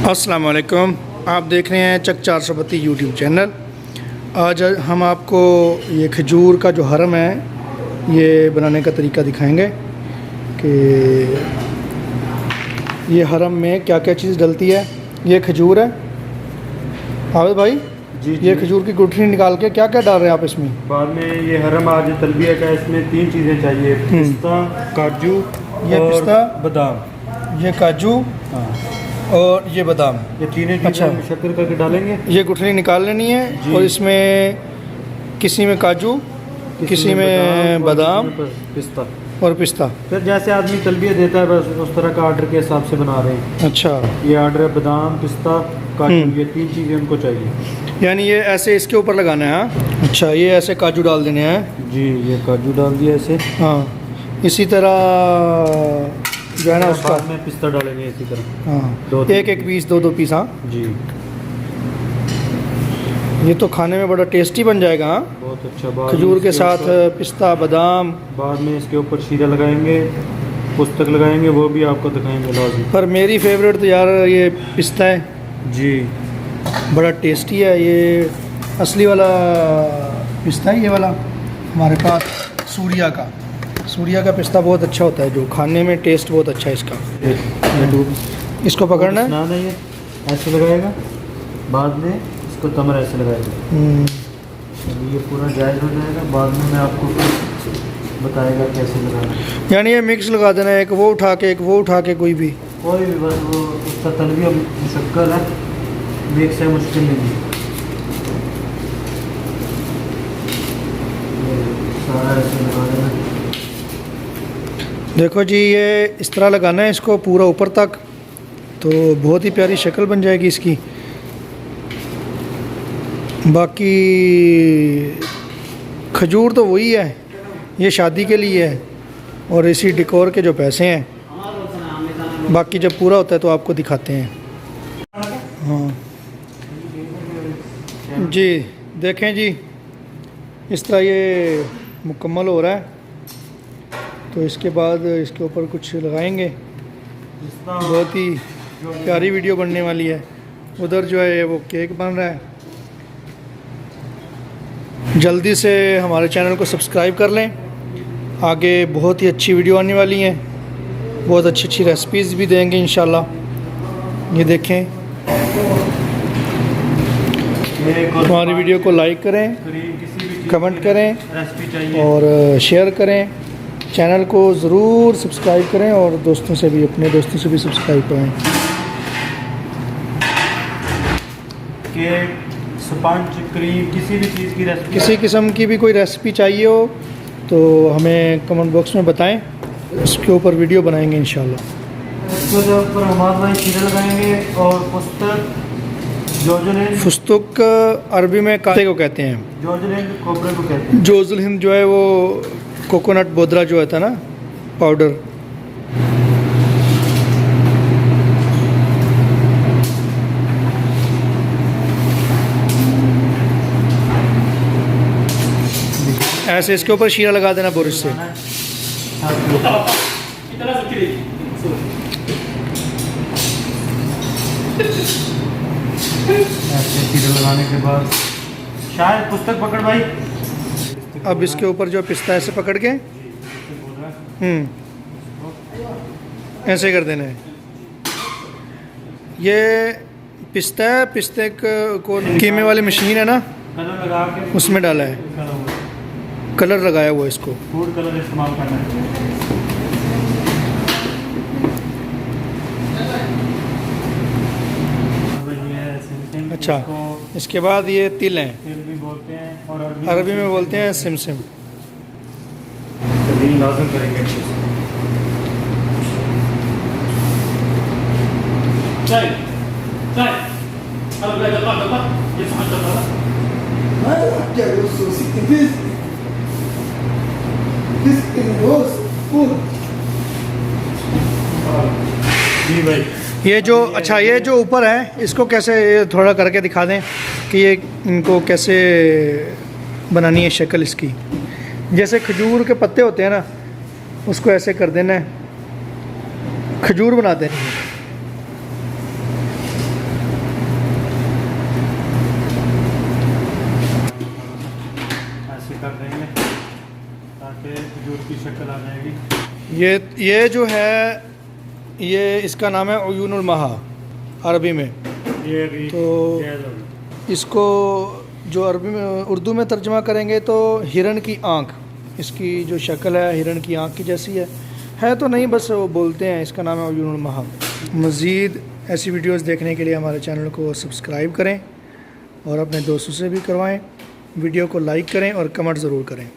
अस्सलाम वालेकुम। आप देख रहे हैं चक 432 यूट्यूब चैनल। आज हम आपको ये खजूर का जो हरम है ये बनाने का तरीका दिखाएंगे कि ये हरम में क्या क्या चीज़ डलती है। ये खजूर है आबिद भाई जी। ये खजूर की गुठली निकाल के क्या क्या डाल रहे हैं आप इसमें? बाद में ये हरम आज तलबिया का, इसमें 3 चीज़ें चाहिए, पिस्ता, काजू ये और पिस्ता, बादाम। ये काजू हाँ, और ये बादाम। ये तीनों चीज़ें अच्छा। शक्कर करके डालेंगे। ये गुठली निकाल लेनी है जी। और इसमें किसी में काजू, किसी में बादाम और पिस्ता। और पिस्ता। फिर जैसे आदमी तलबिया देता है बस उस तरह का ऑर्डर के हिसाब से बना रहे हैं। अच्छा, ये ऑर्डर है बादाम, पिस्ता, काजू, ये 3 चीज़ें उनको चाहिए। यानी ये ऐसे इसके ऊपर लगाना है। हाँ? अच्छा, ये ऐसे काजू डाल देने हैं। जी, ये काजू डाल दिया ऐसे। हाँ, इसी तरह जो है ना उसका बाद में पिस्ता डालेंगे इसी तरह। हाँ, एक एक पीस, दो पीस। हाँ जी, ये तो खाने में बड़ा टेस्टी बन जाएगा। हाँ, बहुत अच्छा। बाद खजूर में के इसके साथ ऊपर- पिस्ता, बादाम। बाद में इसके ऊपर शीरा लगाएंगे, पुस्तक लगाएंगे, वो भी आपको दिखाएंगे लाजमी। पर मेरी फेवरेट तो यार ये पिस्ता है, जी, बड़ा टेस्टी है। ये असली वाला पिस्ता है, ये वाला हमारे पास सूर्या का पिस्ता बहुत अच्छा होता है, जो खाने में टेस्ट बहुत अच्छा है इसका। इसको पकड़ना है। ना ये ऐसे लगाएगा, बाद में इसको तमर ऐसे लगाएगा। अभी ये पूरा जायज़ हो जाएगा, बाद में मैं आपको बताएगा कैसे लगाना है। यानी ये मिक्स लगा देना है, एक वो उठा के एक वो उठा के, कोई भी कोई भी, बस वो उसका तलबिया मुशक्कल है, मिक्स है, मुश्किल नहीं है। ये सारा ऐसे लगा देना। देखो जी, ये इस तरह लगाना है इसको पूरा ऊपर तक, तो बहुत ही प्यारी शक्ल बन जाएगी इसकी। बाकी खजूर तो वही है, ये शादी के लिए है और इसी डेकोर के जो पैसे हैं। बाकी जब पूरा होता है तो आपको दिखाते हैं। हाँ जी, देखें जी, इस तरह ये मुकम्मल हो रहा है। तो इसके बाद इसके ऊपर कुछ लगाएंगे। बहुत ही प्यारी वीडियो बनने वाली है। उधर जो है वो केक बन रहा है। जल्दी से हमारे चैनल को सब्सक्राइब कर लें, आगे बहुत ही अच्छी वीडियो आने वाली हैं। बहुत अच्छी अच्छी रेसिपीज़ भी देंगे इंशाल्लाह। ये देखें, हमारी वीडियो को लाइक करें, कमेंट करें और शेयर करें। चैनल को ज़रूर सब्सक्राइब करें और दोस्तों से भी, अपने दोस्तों से भी सब्सक्राइब करें। केक, स्पंज, क्रीम, किसी भी चीज़ की रेसिपी, किसी किस्म की भी कोई रेसिपी चाहिए हो तो हमें कमेंट बॉक्स में बताएं, उसके ऊपर वीडियो बनाएंगे इंशाल्लाह। इसके ऊपर हमारा शीरा लगाएंगे और पुस्तक, जोजलेंड। फुस्तुक अरबी में काते को कहते हैं, जोजलेंड कोबरे को कहते हैं। जोजुल हिंद जो है वो कोकोनट बोदरा जो होता है ना, पाउडर। ऐसे इसके ऊपर शीरा लगा देना बुरश से। ऐसे शीरा लगाने के बाद शायद पुस्तक पकड़ भाई। अब इसके ऊपर जो पिस्ता ऐसे पकड़ के ऐसे कर देना है। ये पिस्ता है, पिस्ते को कीमे वाली मशीन है ना, कलर लगा के उसमें डाला है, कलर लगाया हुआ इसको। फूड कलर इस्तेमाल करना है। अच्छा, इसके बाद ये तिल हैं, तिल भी बोलते हैं और अरबी में बोलते हैं सिमसिम। लाजम करेंगे अच्छे से। जी भाई, ये जो, अच्छा ये जो ऊपर है इसको कैसे, ये थोड़ा करके दिखा दें कि ये इनको कैसे बनानी है शक्ल इसकी। जैसे खजूर के पत्ते होते हैं ना, उसको ऐसे कर देना है, खजूर बना देनी है। शक्ल आ जाएगी। ये जो है ये इसका नाम है उयूनुल महा अरबी में। ये भी तो इसको जो अरबी में उर्दू में तर्जमा करेंगे तो हिरन की आँख, इसकी जो शक्ल है हिरन की आँख की जैसी है तो नहीं, बस वो बोलते हैं इसका नाम है उयूनुल महा। मज़ीद ऐसी वीडियोस देखने के लिए हमारे चैनल को सब्सक्राइब करें और अपने दोस्तों से भी करवाएं। वीडियो को लाइक करें और कमेंट ज़रूर करें।